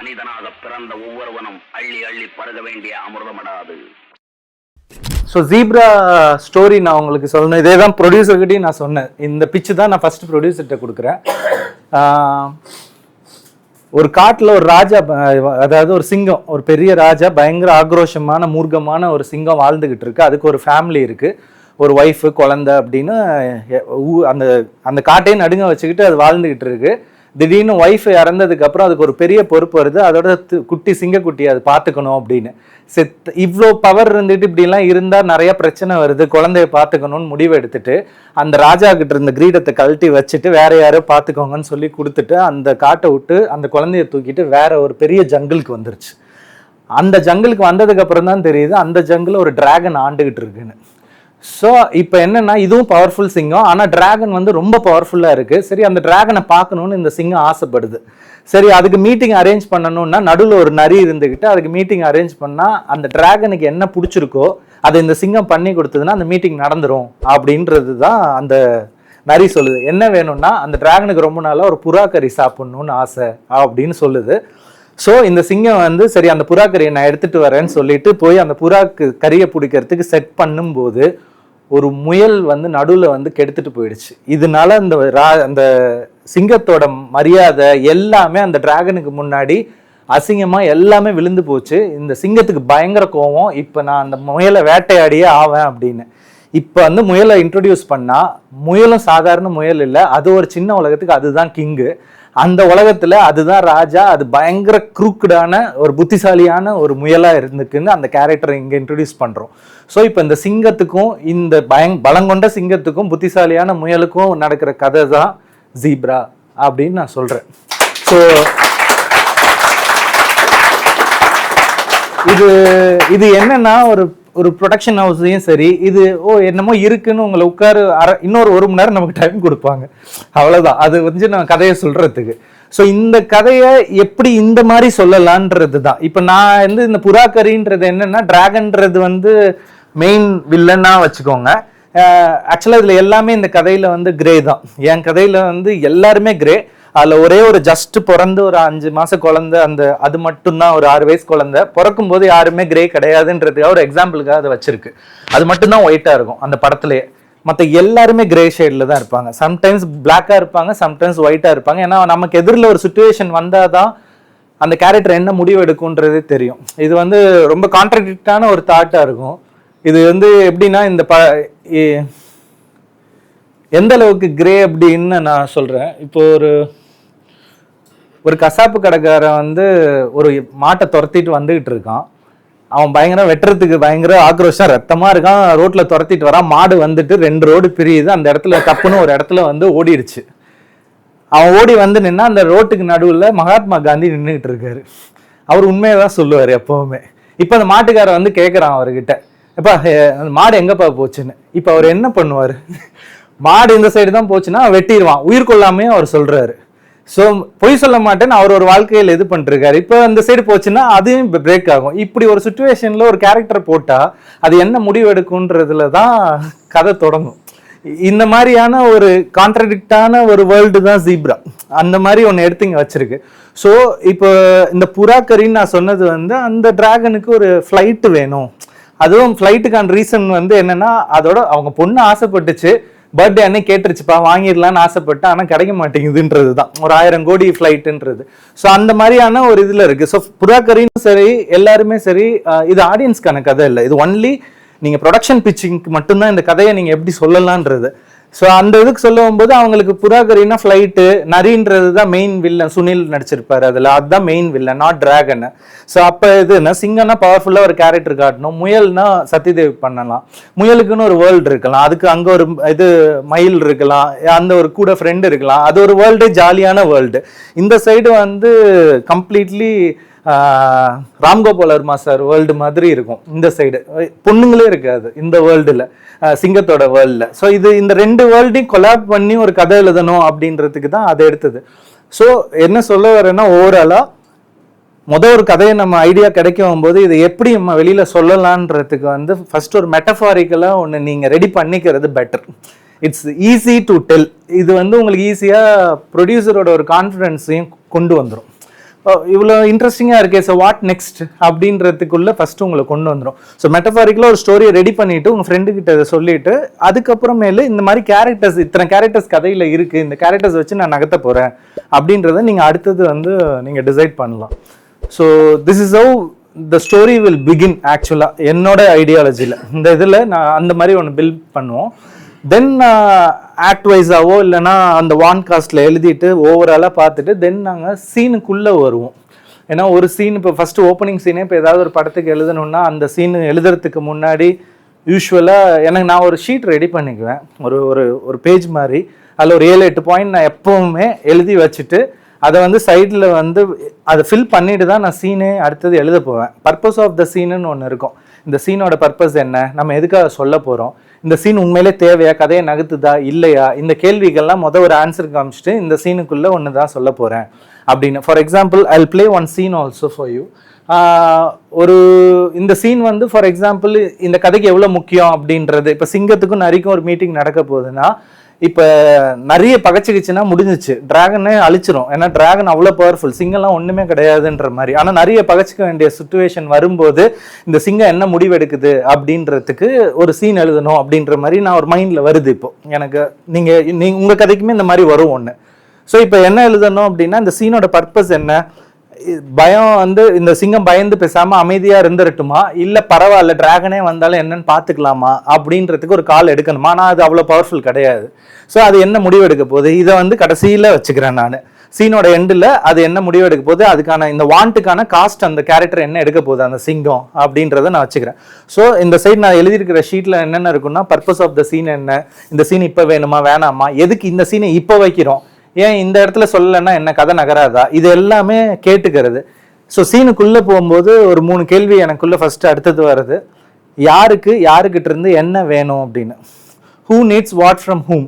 மனிதனாக பிறந்த ஒவ்வொருவனும் அள்ளி அள்ளி பருக வேண்டிய அமிர்தமடாது. ஸோ ஜீப்ரா ஸ்டோரி நான் உங்களுக்கு சொல்லணும். இதே தான் ப்ரொடியூசர்கிட்டையும் நான் சொன்னேன். இந்த பிச்சு தான் நான் ஃபர்ஸ்ட் ப்ரொடியூசர்கிட்ட கொடுக்குறேன். ஒரு காட்டில் ஒரு ராஜா, அதாவது ஒரு சிங்கம், ஒரு பெரிய ராஜா, பயங்கர ஆக்ரோஷமான மூர்க்கமான ஒரு சிங்கம் வாழ்ந்துகிட்டு இருக்கு. அதுக்கு ஒரு ஃபேமிலி இருக்கு, ஒரு ஒய்ஃபு, குழந்தை அப்படின்னு அந்த அந்த காட்டையே நடுங்க வச்சுக்கிட்டு அது வாழ்ந்துகிட்டு இருக்கு. திடீர்னு ஒய்ஃப் இறந்ததுக்கு அப்புறம் அதுக்கு ஒரு பெரிய பொறுப்பு வருது. அதோட குட்டி சிங்கக்குட்டி அது பார்த்துக்கணும் அப்படின்னு. இவ்வளோ பவர் இருந்துட்டு இப்படிலாம் இருந்தால் நிறைய பிரச்சனை வருது, குழந்தைய பார்த்துக்கணும்னு முடிவு எடுத்துட்டு அந்த ராஜா கிட்ட இருந்த கிரீடத்தை கழட்டி வச்சுட்டு வேற யாரோ பார்த்துக்கோங்கன்னு சொல்லி கொடுத்துட்டு அந்த காட்டை விட்டு அந்த குழந்தைய தூக்கிட்டு வேற ஒரு பெரிய ஜங்கிளுக்கு வந்துருச்சு. அந்த ஜங்கிளுக்கு வந்ததுக்கு அப்புறம் தான் தெரியுது அந்த ஜங்கிள் ஒரு டிராகன் ஆண்டுகிட்டு இருக்குன்னு. ஸோ இப்போ என்னன்னா, இதுவும் பவர்ஃபுல் சிங்கம், ஆனால் டிராகன் வந்து ரொம்ப பவர்ஃபுல்லாக இருக்குது. சரி, அந்த டிராகனை பார்க்கணுன்னு இந்த சிங்கம் ஆசைப்படுது. சரி, அதுக்கு மீட்டிங் அரேஞ்ச் பண்ணணும்னா நடுவில் ஒரு நரி இருந்துக்கிட்டு அதுக்கு மீட்டிங் அரேஞ்ச் பண்ணால் அந்த டிராகனுக்கு என்ன பிடிச்சிருக்கோ அதை இந்த சிங்கம் பண்ணி கொடுத்ததுன்னா அந்த மீட்டிங் நடந்துடும் அப்படின்றது தான் அந்த நரி சொல்லுது. என்ன வேணும்னா அந்த டிராகனுக்கு ரொம்ப நாளாக ஒரு புறா கறி சாப்பிட்ணுன்னு ஆசை அப்படின்னு சொல்லுது. ஸோ இந்த சிங்கம் வந்து சரி அந்த புறா கறியை நான் எடுத்துகிட்டு வரேன்னு சொல்லிட்டு போய் அந்த புறாக்கு கறியை பிடிக்கிறதுக்கு செட் பண்ணும்போது ஒரு முயல் வந்து நடுவில் வந்து கெடுத்துட்டு போயிடுச்சு. இதனால அந்த சிங்கத்தோட மரியாதை எல்லாமே அந்த டிராகனுக்கு முன்னாடி அசிங்கமாக எல்லாமே விழுந்து போச்சு. இந்த சிங்கத்துக்கு பயங்கர கோவம், இப்போ நான் அந்த முயலை வேட்டையாடியே ஆவேன் அப்படின்னு. இப்போ வந்து முயலை இன்ட்ரடியூஸ் பண்ணால் முயலும் சாதாரண முயல் இல்லை, அது ஒரு சின்ன உலகத்துக்கு அதுதான் கிங்கு. அந்த உலகத்தில் அதுதான் ராஜா. அது பயங்கர குரூக்கடான ஒரு புத்திசாலியான ஒரு முயலாக இருந்துக்குன்னு அந்த கேரக்டரை இங்கே இன்ட்ரடியூஸ் பண்ணுறோம். ஸோ இப்போ இந்த சிங்கத்துக்கும் இந்த பலங்கொண்ட சிங்கத்துக்கும் புத்திசாலியான முயலுக்கும் நடக்கிற கதை தான் ஜீப்ரா அப்படின்னு நான் சொல்கிறேன். ஸோ இது என்னன்னா ஒரு ப்ரொடக்ஷன் ஹவுஸையும் சரி, இது என்னமோ இருக்குன்னு உங்களை உட்காரு இன்னொரு 1 மணி நேரம் நமக்கு டைம் கொடுப்பாங்க, அவ்வளோதான். அது வந்து நான் கதையை சொல்றதுக்கு. ஸோ இந்த கதையை எப்படி இந்த மாதிரி சொல்லலான்றது தான். இப்போ நான் வந்து இந்த புறாக்கரின்றது என்னன்னா, டிராகன்றது வந்து மெயின் வில்லன்னா வச்சுக்கோங்க. ஆக்சுவலாக இதில் எல்லாமே இந்த கதையில் வந்து கிரே தான். என் கதையில் வந்து எல்லாருமே கிரே. அதில் ஒரே ஒரு ஜஸ்ட் பிறந்து ஒரு 5 மாச குழந்தை, அது மட்டும்தான் ஒரு 6 வயசு குழந்தை. பிறக்கும் போது யாருமே கிரே கிடையாதுன்றதுக்காக ஒரு எக்ஸாம்பிளுக்காக அதை வச்சிருக்கு. அது மட்டும்தான் ஒயிட்டா இருக்கும் அந்த படத்துலேயே. மற்ற எல்லாருமே கிரே ஷேடில் தான் இருப்பாங்க. சம்டைம்ஸ் பிளாக்காக இருப்பாங்க, சம்டைம்ஸ் ஒயிட்டாக இருப்பாங்க. ஏன்னா நமக்கு எதிரில் ஒரு சுச்சுவேஷன் வந்தால் தான் அந்த கேரக்டர் என்ன முடிவு எடுக்கும்ன்றது தெரியும். இது வந்து ரொம்ப கான்ட்ராடிக்டான ஒரு தாட்டாக இருக்கும். இது வந்து எப்படின்னா, எந்த அளவுக்கு கிரே அப்படின்னு நான் சொல்கிறேன். இப்போ ஒரு கசாப்பு கடைக்காரன் வந்து ஒரு மாட்டை துரத்திட்டு வந்துகிட்டு இருக்கான். அவன் பயங்கரம் வெட்டுறதுக்கு பயங்கர ஆக்ரோஷம், ரத்தமாக இருக்கான். ரோட்டில் துரத்திட்டு வரான். மாடு வந்துட்டு 2 ரோடு பிரியுது. அந்த இடத்துல தப்புன்னு ஒரு இடத்துல வந்து ஓடிடுச்சு. அவன் ஓடி வந்து நின்னா அந்த ரோட்டுக்கு நடுவில் மகாத்மா காந்தி நின்றுக்கிட்டு இருக்காரு. அவர் உண்மையை தான் சொல்லுவார் எப்போவுமே. இப்போ அந்த மாட்டுக்காரன் வந்து கேட்குறான் அவர்கிட்ட, எப்பா அந்த மாடு எங்கப்பா போச்சுன்னு. இப்போ அவர் என்ன பண்ணுவார்? மாடு இந்த சைடு தான் போச்சுன்னா வெட்டிடுவான், உயிர் கொள்ளாமையும் அவர் சொல்றாரு. ஸோ பொய் சொல்ல மாட்டேன்னு அவர் ஒரு வாழ்க்கையில் இது பண்ணிருக்காரு. இப்போ அந்த சைடு போச்சுன்னா அதையும் பிரேக் ஆகும். இப்படி ஒரு சுச்சுவேஷன்ல ஒரு கேரக்டர் போட்டா அது என்ன முடிவு எடுக்கும்ன்றதுல தான் கதை தொடங்கும். இந்த மாதிரியான ஒரு கான்ட்ராடிக்டான ஒரு வேர்ல்டு தான் ஜீப்ரா. அந்த மாதிரி ஒன்று எடுத்து இங்கே வச்சிருக்கு. ஸோ இப்போ இந்த புறாக்கரின்னு நான் சொன்னது வந்து அந்த டிராகனுக்கு ஒரு ஃப்ளைட் வேணும். அதுவும் ஃப்ளைட்டுக்கான ரீசன் வந்து என்னன்னா, அதோட அவங்க பொண்ணு ஆசைப்பட்டுச்சு, பர்த்டே அன்னைக்கு கேட்டுருச்சுப்பா, வாங்கிடலான்னு ஆசைப்பட்டு, ஆனால் கிடைக்க மாட்டேங்குதுன்றது தான் ஒரு 1000 கோடி ஃப்ளைட்டுன்றது. ஸோ அந்த மாதிரியான ஒரு இதில் இருக்குது. ஸோ புறாக்கரின்னு சரி, எல்லாருமே சரி, இது ஆடியன்ஸ்க்கான கதை இல்லை. இது ஒன்லி நீங்கள் ப்ரொடக்ஷன் பிச்சிங்க்கு மட்டும்தான் இந்த கதையை நீங்கள் எப்படி சொல்லலான்றது. ஸோ அந்த இதுக்கு சொல்லும் போது அவங்களுக்கு புறாக்கரின்னா ஃப்ளைட்டு, நரின்றது தான் மெயின் வில்லன். சுனில் நடிச்சிருப்பாரு அதில், அதுதான் main villain, not dragon. So அப்போ இதுன்னா சிங்கம்னா பவர்ஃபுல்லாக ஒரு கேரக்டர் காட்டணும், முயல்னா சத்யதேவ் பண்ணலாம், முயலுக்குன்னு ஒரு வேர்ல்டு இருக்கலாம், அதுக்கு அங்கே ஒரு இது மயில் இருக்கலாம், அந்த ஒரு கூட ஃப்ரெண்டு இருக்கலாம், அது ஒரு வேர்ல்டு, ஜாலியான வேர்ல்டு. இந்த சைடு வந்து completely Ramgopal Varma sir world மாதிரி இருக்கும். இந்த சைடு பொண்ணுங்களே இருக்காது இந்த வேர்ல்டுல, சிங்கத்தோட வேர்ல்டில். ஸோ இந்த 2 வேர்ல்டையும் கொலாப் பண்ணி ஒரு கதை எழுதணும் அப்படின்றதுக்கு தான் அதை எடுத்தது. ஸோ என்ன சொல்ல வரேன்னா, ஓவராலாக ஒரு கதையை நம்ம ஐடியா கிடைக்கும் போது இதை எப்படி நம்ம வெளியில் சொல்லலான்றதுக்கு வந்து ஃபர்ஸ்ட் ஒரு மெட்டஃபாரிக்கலாக ஒன்று நீங்கள் ரெடி பண்ணிக்கிறது better. It's easy to tell. இது வந்து உங்களுக்கு ஈஸியாக ப்ரொடியூசரோட ஒரு கான்ஃபிடென்ஸையும் கொண்டு வந்துடும். இவ்வளோ இன்ட்ரெஸ்டிங்காக இருக்கே, ஸோ வாட் நெக்ஸ்ட் அப்படின்றதுக்குள்ள ஃபர்ஸ்ட் உங்களை கொண்டு வந்துடும். ஸோ மெட்டஃபாரிக்கலாக ஒரு ஸ்டோரியை ரெடி பண்ணிட்டு உங்கள் ஃப்ரெண்டு கிட்ட அதை சொல்லிட்டு அதுக்கப்புறமேலு இந்த மாதிரி கேரக்டர்ஸ், இத்தனை கேரக்டர்ஸ் கதையில் இருக்குது, இந்த கேரக்டர்ஸ் வச்சு நான் நகர்த்த போகிறேன் அப்படின்றத நீங்கள் அடுத்தது வந்து நீங்கள் டிசைட் பண்ணலாம். So this is how the story will begin. ஆக்சுவலாக என்னோட ஐடியாலஜியில் இந்த இதில் நான் அந்த மாதிரி ஒன்று பில்ட் பண்ணுவோம். தென் ஆக்ட் வைஸாவோ இல்லைனா அந்த வான் காஸ்ட்டில் எழுதிட்டு ஓவராலாக பார்த்துட்டு தென் நாங்கள் சீனுக்குள்ளே வருவோம். ஏன்னா ஒரு சீன் இப்போ ஃபஸ்ட்டு ஓப்பனிங் சீனே இப்போ ஏதாவது ஒரு படத்துக்கு எழுதணுன்னா அந்த சீனு எழுதுறதுக்கு முன்னாடி யூஸ்வலாக நான் ஒரு ஷீட் ரெடி பண்ணிக்குவேன், ஒரு ஒரு ஒரு பேஜ் மாதிரி. அதில் ஒரு 7-8 பாயிண்ட் நான் எப்போவுமே எழுதி வச்சுட்டு அதை வந்து சைடில் வந்து அதை ஃபில் பண்ணிட்டு தான் நான் சீனே அடுத்தது எழுத போவேன். பர்பஸ் ஆஃப் த சீனுன்னு ஒன்று இருக்கும். இந்த சீனோட பர்பஸ் என்ன, நம்ம எதுக்காக சொல்ல போகிறோம், இந்த சீன் உண்மையிலே தேவையா, கதையை நகர்த்துதா இல்லையா, இந்த கேள்விகள்லாம் ஒரு ஆன்சர் காமிச்சிட்டு இந்த சீனுக்குள்ளே ஒன்று தான் சொல்ல போகிறேன் அப்படின்னு. For example I will play one scene also for you. ஒரு இந்த சீன் வந்து ஃபார் எக்ஸாம்பிள் இந்த கதைக்கு எவ்வளோ முக்கியம் அப்படின்றது. இப்போ சிங்கத்துக்கும் நரிக்கும் ஒரு மீட்டிங் நடக்க போகுதுன்னா இப்போ நிறைய பகச்சிக்கிச்சுன்னா முடிஞ்சிச்சு, டிராகனே அழிச்சிரும். ஏன்னா டிராகன் அவ்வளோ பவர்ஃபுல், சிங்கம்லாம் ஒன்றுமே கிடையாதுன்ற மாதிரி. ஆனால் நிறைய பகச்சிக்க வேண்டிய சுச்சுவேஷன் வரும்போது இந்த சிங்கம் என்ன முடிவெடுக்குது அப்படின்றதுக்கு ஒரு சீன் எழுதணும் அப்படின்ற மாதிரி நான் ஒரு மைண்டில் வருது. இப்போ எனக்கு நீங்கள் உங்கள் கதைக்குமே இந்த மாதிரி வரும் ஒன்று. ஸோ இப்போ என்ன எழுதணும் அப்படின்னா இந்த சீனோட பர்பஸ் என்ன, பயம் வந்து இந்த சிங்கம் பயந்து பேசாமல் அமைதியாக இருந்துருட்டுமா, இல்லை பரவாயில்ல டிராகனே வந்தாலும் என்னன்னு பார்த்துக்கலாமா அப்படின்றதுக்கு ஒரு கால் எடுக்கணுமா. ஆனால் அது அவ்வளோ பவர்ஃபுல் கிடையாது. ஸோ அது என்ன முடிவு எடுக்க போகுது, இதை வந்து கடைசியில் வச்சுக்கிறேன் நான். சீனோட எண்டில் அது என்ன முடிவு எடுக்க போகுது, அதுக்கான இந்த வாண்ட்டுக்கான காஸ்ட் அந்த கேரக்டர் என்ன எடுக்க போகுது அந்த சிங்கம் அப்படின்றத நான் வச்சுக்கிறேன். ஸோ இந்த சைடு நான் எழுதியிருக்கிற ஷீட்டில் என்னென்ன இருக்குன்னா பர்பஸ் ஆஃப் த சீன் என்ன, இந்த சீன் இப்போ வேணுமா வேணாமா, எதுக்கு இந்த சீனை இப்போ வைக்கிறோம், ஏன் இந்த இடத்துல சொல்லலைன்னா என்ன, கதை நகராதா, இது எல்லாமே கேட்டுக்கிறது. ஸோ சீனுக்குள்ளே போகும்போது ஒரு 3 கேள்வி எனக்குள்ளே ஃபஸ்ட்டு அடுத்தது வருது. யாருக்கிட்ட இருந்து என்ன வேணும் அப்படின்னு. Who needs what from whom.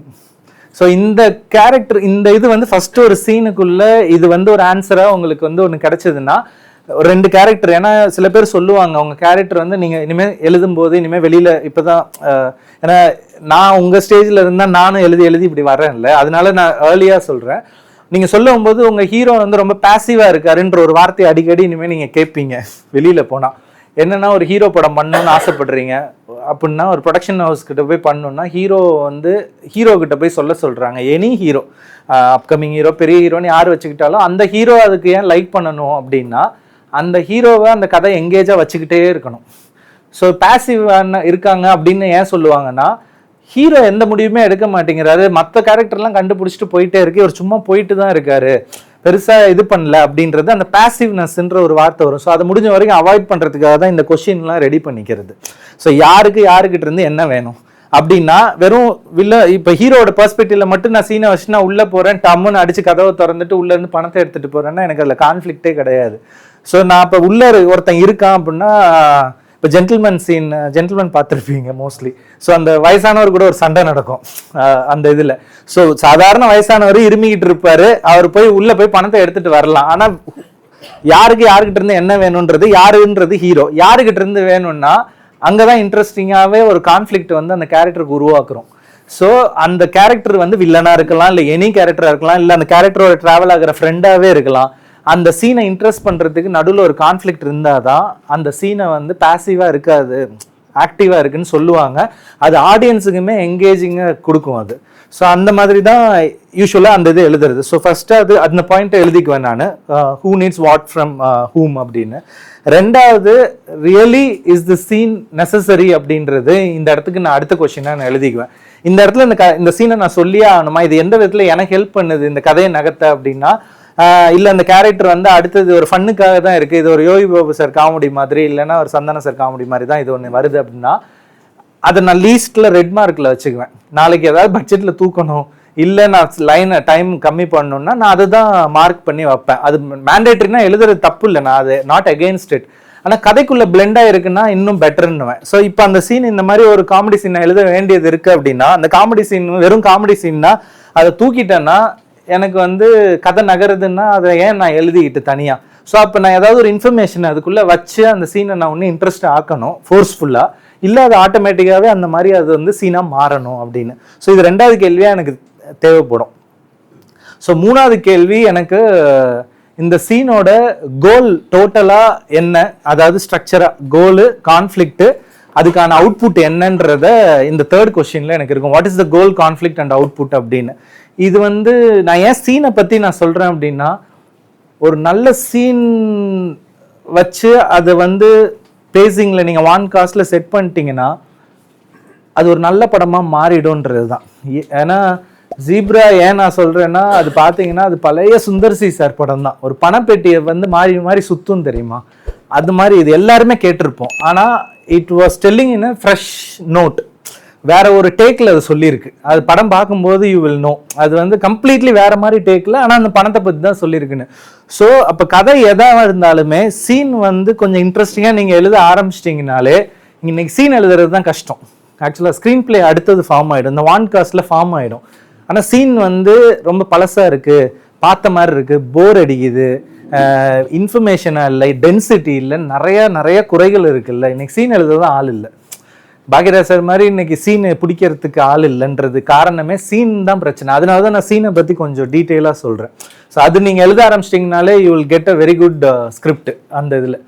So இந்த கேரக்டர் இந்த இது வந்து ஃபஸ்ட்டு ஒரு சீனுக்குள்ளே இது வந்து ஒரு ஆன்சராக உங்களுக்கு வந்து ஒன்று கிடைச்சதுன்னா 2 கேரக்டர். ஏன்னா சில பேர் சொல்லுவாங்க அவங்க கேரக்டர் வந்து நீங்கள் இனிமேல் எழுதும்போது இனிமேல் வெளியில் இப்போ தான், ஏன்னா நான் உங்கள் ஸ்டேஜில் இருந்தால் நானும் எழுதி இப்படி வரேன்ல, அதனால நான் ஏர்லியாக சொல்கிறேன். நீங்கள் சொல்லும் போது உங்கள் ஹீரோ வந்து ரொம்ப பேசிவாக இருக்காருன்ற ஒரு வார்த்தையை அடிக்கடி இனிமேல் நீங்கள் கேட்பீங்க வெளியில் போனால். என்னென்னா ஒரு ஹீரோ படம் பண்ணணும்னு ஆசைப்படுறீங்க அப்படின்னா ஒரு ப்ரொடக்ஷன் ஹவுஸ் கிட்ட போய் பண்ணணும்னா ஹீரோ கிட்ட போய் சொல்கிறாங்க. எனி ஹீரோ, அப்கமிங் ஹீரோ, பெரிய ஹீரோன்னு யார் வச்சுக்கிட்டாலும் அந்த ஹீரோ அதுக்கு ஏன் லைக் பண்ணணும் அப்படின்னா அந்த ஹீரோவை அந்த கதை எங்கேஜாக வச்சுக்கிட்டே இருக்கணும். ஸோ பேசிவான இருக்காங்க அப்படின்னு ஏன் சொல்லுவாங்கன்னா ஹீரோ எந்த முடிவுமே எடுக்க மாட்டேங்கிறாரு, மற்ற கேரக்டர்லாம் கண்டுபிடிச்சிட்டு போயிட்டே இருக்கு, இவர் சும்மா போயிட்டு தான் இருக்காரு, பெருசாக இது பண்ணல அப்படின்றது அந்த பேசிவ்னஸ்ன்ற ஒரு வார்த்தை வரும். ஸோ அதை முடிஞ்ச வரைக்கும் அவாய்ட் பண்ணுறதுக்காக தான் இந்த கொஷின்லாம் ரெடி பண்ணிக்கிறது. ஸோ யாருக்கிட்ட இருந்து என்ன வேணும் அப்படின்னா வெறும் இப்போ ஹீரோட பெர்ஸ்பெக்டிவ்ல மட்டும் நான் சீனை வச்சு நான் உள்ளே போகிறேன், டம்முன்னு அடிச்சு கதவை திறந்துட்டு உள்ளேருந்து பணத்தை எடுத்துகிட்டு போகிறேன்னா எனக்கு அதில் கான்ஃப்ளிக்டே கிடையாது. ஸோ நான் இப்போ உள்ள ஒருத்தன் இருக்கான் அப்படின்னா இப்போ ஜென்டில்மேன் பார்த்துருப்பீங்க மோஸ்ட்லி. ஸோ அந்த வயசானவர் கூட ஒரு சண்டை நடக்கும் அந்த இதில். ஸோ சாதாரண வயசானவர் இருமிக்கிட்டு இருப்பாரு, அவர் போய் உள்ளே போய் பணத்தை எடுத்துகிட்டு வரலாம். ஆனால் யாருக்கிட்ட இருந்து என்ன வேணுன்றது யாருன்றது ஹீரோ. யாருக்கிட்ட இருந்து வேணும்னா அங்கே தான் இன்ட்ரெஸ்டிங்காகவே ஒரு கான்ஃப்ளிக்ட் வந்து அந்த கேரக்டருக்கு உருவாக்குறோம். ஸோ அந்த கேரக்டர் வந்து வில்லனாக இருக்கலாம், இல்லை எனி கேரக்டராக இருக்கலாம், இல்லை அந்த கேரக்டரோட ட்ராவல் ஆகிற ஃப்ரெண்டாகவே இருக்கலாம். அந்த சீனை இன்ட்ரெஸ்ட் பண்ணுறதுக்கு நடுவில் ஒரு கான்ஃப்ளிக்ட் இருந்தால் தான் அந்த சீனை வந்து பேசிவாக இருக்காது, ஆக்டிவாக இருக்குன்னு சொல்லுவாங்க. அது ஆடியன்ஸுக்குமே என்கேஜிங்காக கொடுக்கும் அது. ஸோ அந்த மாதிரி தான் யூஸ்வலாக அந்த இது எழுதுறது. ஸோ ஃபஸ்ட்டு அந்த பாயிண்ட்டை எழுதிக்குவேன் நான், who needs what from whom அப்படின்னு. ரெண்டாவது really is the scene necessary அப்படின்றது இந்த இடத்துக்கு நான் அடுத்த கொஸ்டினாக நான் எழுதிக்குவேன். இந்த இடத்துல இந்த சீனை நான் சொல்லியே ஆகணுமா, இது எந்த விதத்தில் எனக்கு ஹெல்ப் பண்ணுது இந்த கதையை நகர்த்த அப்படின்னா, இல்லை அந்த கேரக்டர் வந்து அடுத்தது ஒரு ஃபன்னுக்காக தான் இருக்குது, இது ஒரு யோகி பாபு சார் காமெடி மாதிரி இல்லைன்னா ஒரு சந்தான சார் காமெடி மாதிரி தான் இது ஒன்று வருது அப்படின்னா அதை நான் லீஸ்ட்டில் ரெட் மார்க்கில் வச்சுக்குவேன். நாளைக்கு ஏதாவது பட்ஜெட்டில் தூக்கணும், இல்லை நான் டைம் கம்மி பண்ணணும்னா நான் அதை தான் மார்க் பண்ணி வைப்பேன். அது மேண்டேட்ரினா எழுதுறது தப்பு இல்லை, நான் அது நாட் அகெயின்ஸ்ட் இட். ஆனால் கதைக்குள்ளே பிளெண்டாக இருக்குன்னா இன்னும் பெட்டர்ன்னுவேன். ஸோ இப்போ அந்த சீன் இந்த மாதிரி ஒரு காமெடி சீனை எழுத வேண்டியது இருக்குது அப்படின்னா அந்த காமெடி சீன் வெறும் காமெடி சீன்னா அதை தூக்கிட்டேன்னா எனக்கு வந்து கதை நகருதுன்னா அதை ஏன் நான் எழுதிக்கிட்டு தனியாக. ஸோ அப்போ நான் ஏதாவது ஒரு இன்ஃபர்மேஷன் அதுக்குள்ளே வச்சு அந்த சீனை நான் ஒன்றும் இன்ட்ரெஸ்ட் ஆக்கணும் ஃபோர்ஸ்ஃபுல்லாக, இல்லை அது ஆட்டோமேட்டிக்காகவே அந்த மாதிரி அது வந்து சீனாக மாறணும் அப்படின்னு. ஸோ இது ரெண்டாவது கேள்வியாக எனக்கு தேவைப்படும். ஸோ மூணாவது கேள்வி எனக்கு இந்த சீனோட கோல் டோட்டலா என்ன, அதாவது ஸ்ட்ரக்சரா கோலு, கான்ஃப்ளிக்ட், அதுக்கான அவுட்புட் என்னன்றத இந்த தேர்ட் கொஸ்டின்ல எனக்கு இருக்கும். What is the goal, conflict and output அப்படின்னு. இது வந்து நான் ஏன் சீனை பத்தி நான் சொல்றேன் அப்படின்னா, ஒரு நல்ல சீன் வச்சு அதை வந்து பேசிங்ல நீங்க ஒன் காஸ்ட்ல செட் பண்ணிட்டீங்கன்னா அது ஒரு நல்ல படமா மாறிடும்ன்றது தான். ஏன்னா ஜீப்ரா ஏன் நான் சொல்றேன்னா, அது பாத்தீங்கன்னா அது பழைய சுந்தர் சி சார் படம் தான். ஒரு பணப்பெட்டியை வந்து மாறி மாறி சுத்தும் தெரியுமா, அது மாதிரி இது எல்லாருமே கேட்டிருப்போம். ஆனா it was telling in a fresh note, வேற ஒரு டேக்ல அது சொல்லியிருக்கு. அது படம் பார்க்கும்போது யூ வில் நோ அது வந்து கம்ப்ளீட்லி வேற மாதிரி டேக்ல, ஆனா அந்த பணத்தை பத்தி தான் சொல்லியிருக்குன்னு. ஸோ அப்ப கதை எதா இருந்தாலுமே சீன் வந்து கொஞ்சம் இன்ட்ரெஸ்டிங்கா நீங்க எழுத ஆரம்பிச்சிட்டிங்கனாலே, இன்னைக்கு சீன் எழுதுறது தான் கஷ்டம். ஆக்சுவலா ஸ்கிரீன் பிளே அடுத்தது ஃபார்ம் ஆயிடும், இந்த ஒன் காஸ்ட்ல ஃபார்ம் ஆயிடும். ஆனா சீன் வந்து ரொம்ப பழசா இருக்கு, பார்த்த மாதிரி இருக்கு, போர் அடிக்குது, இன்ஃபர்மேஷனா இல்லை, டென்சிட்டி இல்லை, நிறைய குறைகள் இருக்குல்ல. இன்னைக்கு சீன் எழுதுறதுதான் ஆள் இல்லை. பாக்யராஜ் மாதிரி இன்னைக்கு சீனை பிடிக்கிறதுக்கு ஆள் இல்லைன்றது காரணமே சீன் தான் பிரச்சனை. அதனால தான் நான் சீனை பத்தி கொஞ்சம் டீட்டெயிலாக சொல்றேன். ஸோ அது நீங்க எழுத ஆரம்பிச்சிட்டிங்கனாலே you will get a very good script அந்த இதுல.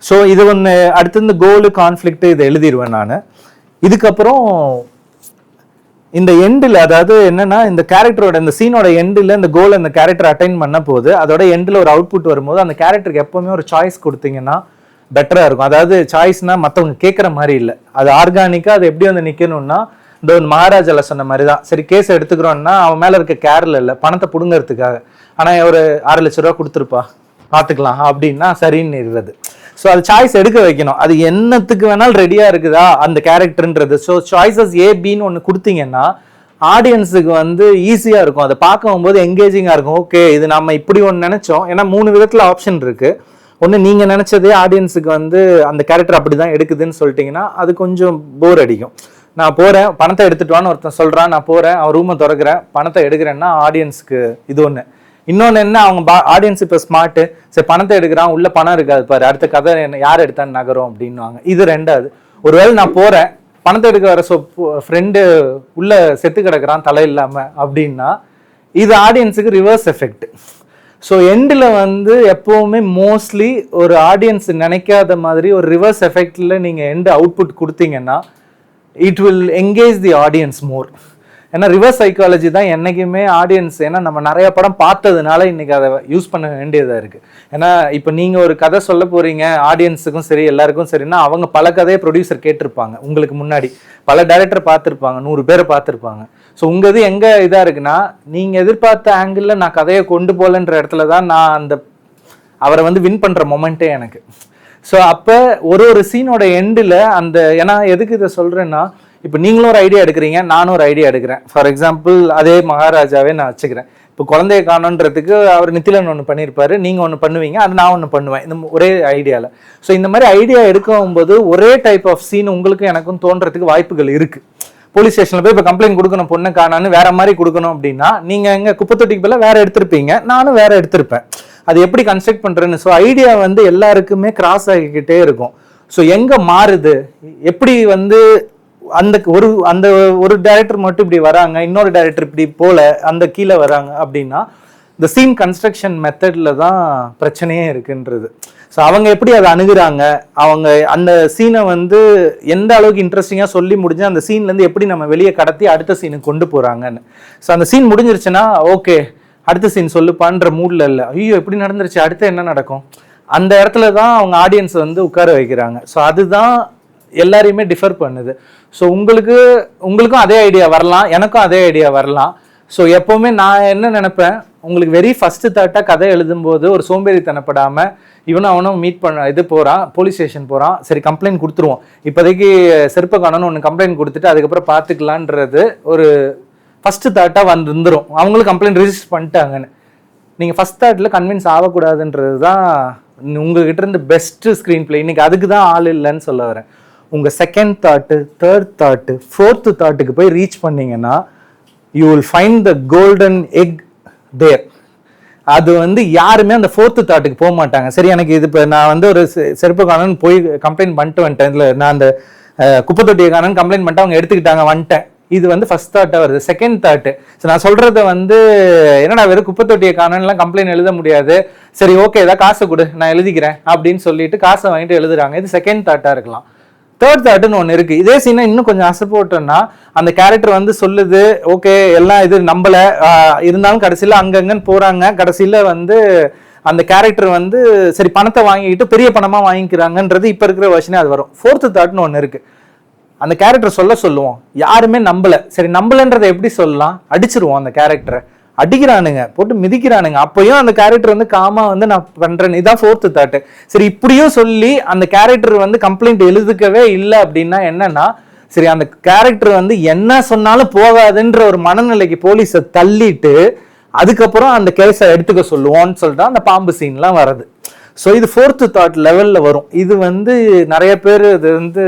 ஸோ இது ஒன்று. அடுத்து இந்த கோலு, கான்ஃப்ளிக்ட் இதை எழுதிடுவேன் நான். இதுக்கப்புறம் இந்த எண்டில், அதாவது என்னன்னா இந்த கேரக்டரோட இந்த சீனோட எண்டில் இந்த கோல் அந்த கேரக்டர் அட்டைன் பண்ண போது அதோட எண்டில் ஒரு அவுட்புட் வரும்போது அந்த கேரக்டருக்கு எப்பவுமே ஒரு சாய்ஸ் கொடுத்தீங்கன்னா பெட்டரா இருக்கும். அதாவது சாய்ஸ்னா மற்றவங்க கேட்குற மாதிரி இல்லை, அது ஆர்கானிக்கா அது எப்படி வந்து நிற்கணும்னா, இந்த மகாராஜால சொன்ன மாதிரி தான். சரி கேஸ் எடுத்துக்கிறோம்னா அவன் மேல இருக்க கேர்ல இல்லை, பணத்தை பிடுங்கிறதுக்காக. ஆனா ஒரு 6 லட்ச ரூபா கொடுத்துருப்பா பார்த்துக்கலாம் அப்படின்னா சரின்னு இருந்தது. ஸோ அது சாய்ஸ் எடுக்க வைக்கணும், அது என்னத்துக்கு வேணாலும் ரெடியா இருக்குதா அந்த கேரக்டர்ன்றது. ஸோ சாய்ஸஸ் ஏபின்னு ஒன்று கொடுத்தீங்கன்னா ஆடியன்ஸுக்கு வந்து ஈஸியா இருக்கும், அதை பார்க்கும்போது என்கேஜிங்கா இருக்கும். ஓகே இது நம்ம இப்படி ஒன்று நினைச்சோம். ஏன்னா 3 விதத்துல ஆப்ஷன் இருக்கு. ஒன்று நீங்க நினைச்சதே ஆடியன்ஸுக்கு வந்து அந்த கேரக்டர் அப்படிதான் எடுக்குதுன்னு சொல்லிட்டீங்கன்னா அது கொஞ்சம் போர் அடிக்கும். நான் போறேன் பணத்தை எடுத்துட்டுவான்னு ஒருத்தன் சொல்றான், நான் போறேன் அவன் ரூமை திறக்கிறேன் பணத்தை எடுக்கிறேன்னா ஆடியன்ஸுக்கு இது ஒன்று. இன்னொன்று என்ன, அவங்க ஆடியன்ஸ் இப்போ ஸ்மார்ட்டு, சரி பணத்தை எடுக்கிறான் உள்ள பணம் இருக்காது பாரு, அடுத்த கதை என்ன யார் எடுத்தான்னு நகரும் அப்படின்வாங்க. இது ரெண்டாவது. ஒருவேளை நான் போறேன் பணத்தை எடுக்க வர ஃப்ரெண்டு உள்ள செத்து கிடக்குறான் தலை இல்லாம அப்படின்னா இது ஆடியன்ஸுக்கு ரிவர்ஸ் எஃபெக்ட். ஸோ எண்டில் வந்து எப்போவுமே மோஸ்ட்லி ஒரு ஆடியன்ஸ் நினைக்காத மாதிரி ஒரு ரிவர்ஸ் எஃபெக்டில் நீங்கள் எண்டு அவுட்புட் கொடுத்தீங்கன்னா it will engage the audience more. ஏன்னா ரிவர்ஸ் சைக்காலஜி தான் என்றைக்குமே ஆடியன்ஸ். ஏன்னா நம்ம நிறைய படம் பார்த்ததுனால இன்னைக்கு அதை யூஸ் பண்ண வேண்டியதாக இருக்குது. ஏன்னா இப்போ நீங்கள் ஒரு கதை சொல்ல போகிறீங்க ஆடியன்ஸுக்கும் சரி எல்லாருக்கும் சரின்னா அவங்க பல கதையை ப்ரொடியூசர் கேட்டிருப்பாங்க, உங்களுக்கு முன்னாடி பல டைரக்டர் பார்த்துருப்பாங்க, 100 பேரை பார்த்துருப்பாங்க. ஸோ உங்கள் இது எங்கே இதாக இருக்குன்னா, நீங்கள் எதிர்பார்த்த ஆங்கிளில் நான் கதையை கொண்டு போகலன்ற இடத்துல தான் நான் அந்த அவரை வந்து வின் பண்ணுற மொமெண்ட்டே எனக்கு. ஸோ அப்போ ஒரு சீனோட எண்டில் அந்த, ஏன்னா எதுக்கு இதை சொல்கிறேன்னா, இப்போ நீங்களும் ஒரு ஐடியா எடுக்கிறீங்க, நானும் ஒரு ஐடியா எடுக்கிறேன். ஃபார் எக்ஸாம்பிள் அதே மகாராஜாவே நான் வச்சுக்கிறேன். இப்போ குழந்தைய காணோன்றதுக்கு அவர் நித்திலன் ஒன்று பண்ணியிருப்பாரு, நீங்கள் ஒன்று பண்ணுவீங்க, அது நான் ஒன்று பண்ணுவேன், இந்த ஒரே ஐடியாவில். ஸோ இந்த மாதிரி ஐடியா எடுக்கும்போது ஒரே டைப் ஆஃப் சீன் உங்களுக்கும் எனக்கும் தோன்றதுக்கு வாய்ப்புகள் இருக்குது. போலீஸ் ஸ்டேஷனில் போய் இப்போ கம்ப்ளைண்ட் கொடுக்கணும் பொண்ணை காணான்னு வேற மாதிரி கொடுக்கணும் அப்படின்னா நீங்கள் எங்கே குப்பத்தொட்டிக்கு போல வேற எடுத்திருப்பீங்க, நானும் வேற எடுத்திருப்பேன். அது எப்படி கன்ஸ்ட்ரக்ட் பண்ணுறேன்னு. ஸோ ஐடியா வந்து எல்லாருக்குமே கிராஸ் ஆகிக்கிட்டே இருக்கும். ஸோ எங்கே மாறுது, எப்படி வந்து அந்த ஒரு டைரக்டர் மட்டும் இப்படி வராங்க, இன்னொரு டைரக்டர் இப்படி போல அந்த கீழே வராங்க அப்படின்னா இந்த சீன் கன்ஸ்ட்ரக்ஷன் மெத்தட்ல தான் பிரச்சனையே இருக்குன்றது. ஸோ அவங்க எப்படி அதை அணுகுறாங்க, அவங்க அந்த சீனை வந்து எந்த அளவுக்கு இன்ட்ரெஸ்டிங்காக சொல்லி முடிஞ்சு அந்த சீன்லேருந்து எப்படி நம்ம வெளியே கடத்தி அடுத்த சீனுக்கு கொண்டு போகிறாங்கன்னு. ஸோ அந்த சீன் முடிஞ்சிருச்சுன்னா ஓகே அடுத்த சீன் சொல்லுப்பான்ற மூடில் இல்லை, ஐயோ எப்படி நடந்துருச்சு அடுத்து என்ன நடக்கும், அந்த இடத்துல தான் அவங்க ஆடியன்ஸ் வந்து உட்கார வைக்கிறாங்க. ஸோ அதுதான் எல்லாரையுமே டிஃபர் பண்ணுது. ஸோ உங்களுக்கும் அதே ஐடியா வரலாம், எனக்கும் அதே ஐடியா வரலாம். ஸோ எப்போவுமே நான் என்ன நினைப்பேன், உங்களுக்கு வெரி ஃபஸ்ட்டு தாட்டாக கதை எழுதும்போது ஒரு சோம்பேறித்தனப்படாமல் இவனும் அவனும் மீட் பண்ண போகிறான், போலீஸ் ஸ்டேஷன் போகிறான், சரி கம்ப்ளைண்ட் கொடுத்துருவோம், இப்போதைக்கு செருப்பை காணோன்னு ஒன்று கம்ப்ளைண்ட் கொடுத்துட்டு அதுக்கப்புறம் பார்த்துக்கலான்றது ஒரு ஃபஸ்ட்டு தாட்டாக வந்துடும். அவங்களும் கம்ப்ளைண்ட் ரிஜிஸ்டர் பண்ணிட்டாங்கன்னு. நீங்கள் ஃபஸ்ட் தாட்டில் கன்வின்ஸ் ஆகக்கூடாதுன்றது தான் உங்ககிட்ட இருந்து பெஸ்ட்டு ஸ்க்ரீன் பிளே. இன்னைக்கு அதுக்கு தான் ஆள் இல்லைன்னு சொல்ல வரேன். உங்கள் second thought, third thought, fourth தாட்டுக்கு போய் ரீச் பண்ணீங்கன்னா you will find the golden egg there. அது வந்து யாருமே அந்த ஃபோர்த்து தாட்டுக்கு போக மாட்டாங்க. சரி எனக்கு இது இப்போ நான் வந்து ஒரு செருப்பு காணன்னு போய் கம்ப்ளைண்ட் பண்ணிட்டு வந்துட்டேன், இதில் நான் அந்த குப்பை தொட்டியை காணன்னு கம்ப்ளைண்ட் பண்ணிட்டு அவங்க எடுத்துக்கிட்டாங்க வந்துட்டேன், இது வந்து ஃபர்ஸ்ட் தாட்டாக வருது. செகண்ட் தாட்டு, ஸோ நான் சொல்கிறத வந்து என்னடா வெறும் குப்பை தொட்டியை காணலாம் கம்ப்ளைண்ட் எழுத முடியாது, சரி ஓகே ஏதாவது காசை கொடு நான் எழுதிக்கிறேன் அப்படின்னு சொல்லிட்டு காசை வாங்கிட்டு எழுதுறாங்க. இது செகண்ட் தாட்டாக இருக்கலாம். தேர்ட் தாட்டுன்னு ஒன்று இருக்குது. இதே சீனை இன்னும் கொஞ்சம் அசைப்போட்டோம்னா அந்த கேரக்டர் வந்து சொல்லுது ஓகே எல்லாம் இது நம்பலை, இருந்தாலும் கடைசியில் அங்கங்கன்னு போகிறாங்க, கடைசியில் வந்து அந்த கேரக்டர் வந்து சரி பணத்தை வாங்கிட்டு பெரிய பணமாக வாங்கிக்கிறாங்கன்றது இப்போ இருக்கிற வருஷனே அது வரும். ஃபோர்த்து தாட்னு ஒன்று இருக்குது. அந்த கேரக்டர் சொல்லுவோம், யாருமே நம்பலை, சரி நம்பலைன்றதை எப்படி சொல்லலாம், அடிச்சிருவோம் அந்த கேரக்டரை, அடிக்கிறானுங்க போட்டு மிதிக்கிறானுங்க, அப்பயும் அந்த கேரக்டர் வந்து காமா வந்து நான் பண்றேன்னு, இதான் ஃபோர்த்து தாட்டு. சரி இப்படியும் சொல்லி அந்த கேரக்டர் வந்து கம்ப்ளைண்ட் எழுதுக்கவே இல்லை அப்படின்னா என்னன்னா, சரி அந்த கேரக்டர் வந்து என்ன சொன்னாலும் போகாதுன்ற ஒரு மனநிலைக்கு போலீஸை தள்ளிட்டு அதுக்கப்புறம் அந்த கேஸை எடுத்துக்க சொல்லுவோம்னு சொல்லிட்டு அந்த பாம்பு சீன்லாம் வருது. ஸோ இது ஃபோர்த்து தாட் லெவலில் வரும். இது வந்து நிறைய பேர் இது வந்து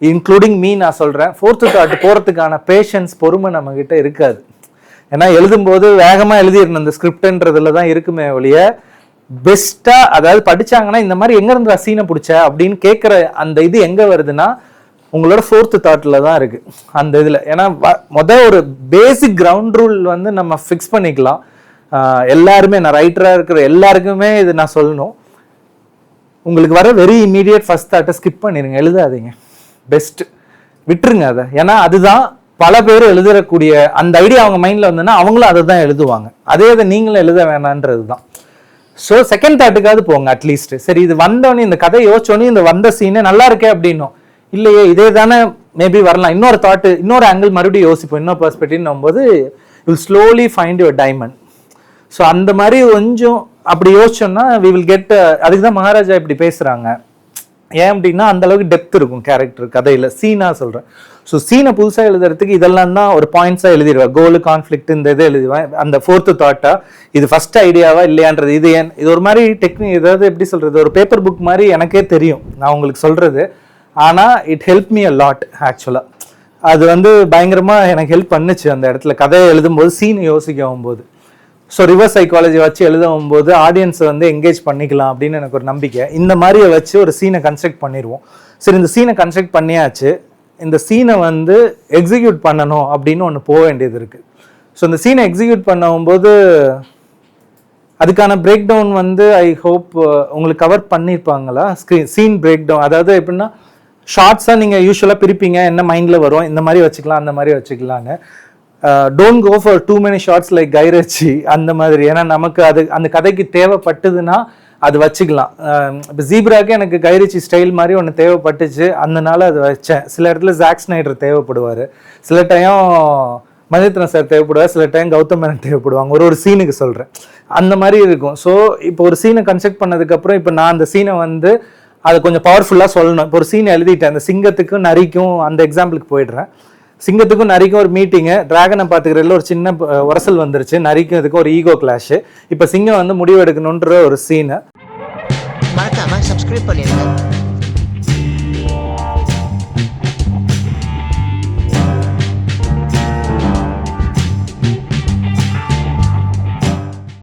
இன்க்ளூடிங் மீ நான் சொல்கிறேன், ஃபோர்த்து தாட் போகிறதுக்கான பேஷன்ஸ் பொறுமை நம்மக்கிட்ட இருக்காது. ஏன்னா எழுதும்போது வேகமாக எழுதிடணும், இந்த ஸ்கிரிப்டுன்றதுல தான் இருக்குமே ஒழிய பெஸ்ட்டாக அதாவது படித்தாங்கன்னா இந்த மாதிரி எங்கேருந்து சீனை பிடிச்ச அப்படின்னு கேட்குற அந்த இது எங்கே வருதுன்னா உங்களோட ஃபோர்த்து தாட்டில் தான் இருக்குது அந்த இதில். ஏன்னா ஒரு பேசிக் கிரவுண்ட் ரூல் வந்து நம்ம ஃபிக்ஸ் பண்ணிக்கலாம். எல்லாருமே நான் ரைட்டராக இருக்கிற எல்லாருக்குமே இது நான் சொல்லணும், உங்களுக்கு வர வெரி இமீடியட் ஃபர்ஸ்ட் தாட்டை ஸ்கிப் பண்ணிடுங்க, எழுதாதீங்க, பெஸ்ட் விட்டுருங்க அதை. ஏன்னா அதுதான் பல பேர் எழுதக்கூடிய அந்த ஐடியா அவங்க மைண்டில் வந்ததுன்னா அவங்களும் அதை தான் எழுதுவாங்க, அதே அதை நீங்களும் எழுத வேணான்றது தான். ஸோ செகண்ட் தாட்டுக்காவது போங்க அட்லீஸ்ட். சரி இது வந்தோடனே இந்த கதை யோசிச்சோடனே இந்த வந்த சீனே நல்லா இருக்கே அப்படின்னும், இல்லையே இதே தானே மேபி வரலாம், இன்னொரு தாட்டு இன்னொரு ஆங்கிள் மறுபடியும் யோசிப்போம், இன்னொரு பெர்ஸ்பெக்டிவ்னும் போது you slowly find your diamond. So அந்த மாதிரி கொஞ்சம் அப்படி யோசிச்சோம்னா வி வில் கெட். அதுக்கு தான் மகாராஜா இப்படி பேசுகிறாங்க. ஏன் அப்படின்னா அந்த அளவுக்கு டெப்த் இருக்கும் கேரக்டர் கதையில். சீனாக சொல்கிறேன். ஸோ சீனை புதுசாக எழுதுறதுக்கு இதெல்லாம் தான் ஒரு பாயிண்ட்ஸாக எழுதிடுவேன். கோலு கான்ஃப்ளிக்ட் இந்த இதை எழுதுவேன். அந்த ஃபோர்த்து தாட்டா இது ஃபர்ஸ்ட் ஐடியாவா இல்லையான்றது, இது ஏன் இது ஒரு மாதிரி டெக்னிக், ஏதாவது எப்படி சொல்கிறது, ஒரு பேப்பர் புக் மாதிரி எனக்கே தெரியும் நான் உங்களுக்கு சொல்கிறது. ஆனால் it help me a lot ஆக்சுவலாக. அது வந்து பயங்கரமாக எனக்கு ஹெல்ப் பண்ணுச்சு அந்த இடத்துல கதையை எழுதும்போது, சீனை யோசிக்கவும் போது. ஸோ ரிவர்ஸ் சைக்காலஜி வச்சு எழுதும் போது ஆடியன்ஸை வந்து என்கேஜ் பண்ணிக்கலாம் அப்படின்னு எனக்கு ஒரு நம்பிக்கை. இந்த மாதிரியை வச்சு ஒரு சீனை கன்ஸ்ட்ரக்ட் பண்ணிடுவோம். சரி இந்த சீனை கன்ஸ்ட்ரக்ட் பண்ணியாச்சு, இந்த சீனை வந்து எக்ஸிக்யூட் பண்ணணும் அப்படின்னு ஒன்று போக வேண்டியது இருக்குது. ஸோ இந்த சீனை எக்ஸிக்யூட் பண்ணும்போது அதுக்கான பிரேக் டவுன் வந்து ஐ ஹோப் உங்களுக்கு கவர் பண்ணியிருப்பாங்களா, சீன் பிரேக் டவுன். அதாவது எப்படின்னா ஷார்ட்ஸாக நீங்கள் யூஸ்வலாக பிரிப்பீங்க, என்ன மைண்டில் வரும், இந்த மாதிரி வச்சுக்கலாம் அந்த மாதிரி வச்சுக்கலான்னு. Don't go for too many shorts like கைரச்சி அந்த மாதிரி. ஏன்னா நமக்கு அது அந்த கதைக்கு தேவைப்பட்டதுன்னா அது வச்சுக்கலாம். இப்போ ஜீப்ராக்கு எனக்கு கைரிச்சி ஸ்டைல் மாதிரி ஒன்று தேவைப்பட்டுச்சு, அதனால அது வச்சேன். சில இடத்துல ஜாக் ஸ்னைடர் தேவைப்படுவார், சில டைம் மணிரத்னம் சார் தேவைப்படுவார், சில டைம் கௌதம் மேனன் தேவைப்படுவாங்க, ஒரு சீனுக்கு சொல்கிறேன். அந்த மாதிரி இருக்கும். ஸோ இப்போ ஒரு சீனை கன்ஸ்ட்ரக்ட் பண்ணதுக்கப்புறம் இப்போ நான் அந்த சீனை வந்து அதை கொஞ்சம் பவர்ஃபுல்லாக சொல்லணும். இப்போ ஒரு சீனை எழுதிட்டேன், அந்த சிங்கத்துக்கும் நரிக்கும் அந்த எக்ஸாம்பிளுக்கு போயிடுறேன். சிங்கத்துக்கும் நரிக்கும் ஒரு மீட்டிங்கு, டிராகனை பார்த்துக்கிறதுல ஒரு சின்ன உரசல் வந்துருச்சு, நரிக்கும் இதுக்கும் ஒரு ஈகோ கிளாஷு. இப்போ சிங்கம் வந்து முடிவு எடுக்கணுன்ற ஒரு சீனு. மறக்காம சப்ஸ்கிரைப் பண்ணிடுங்க.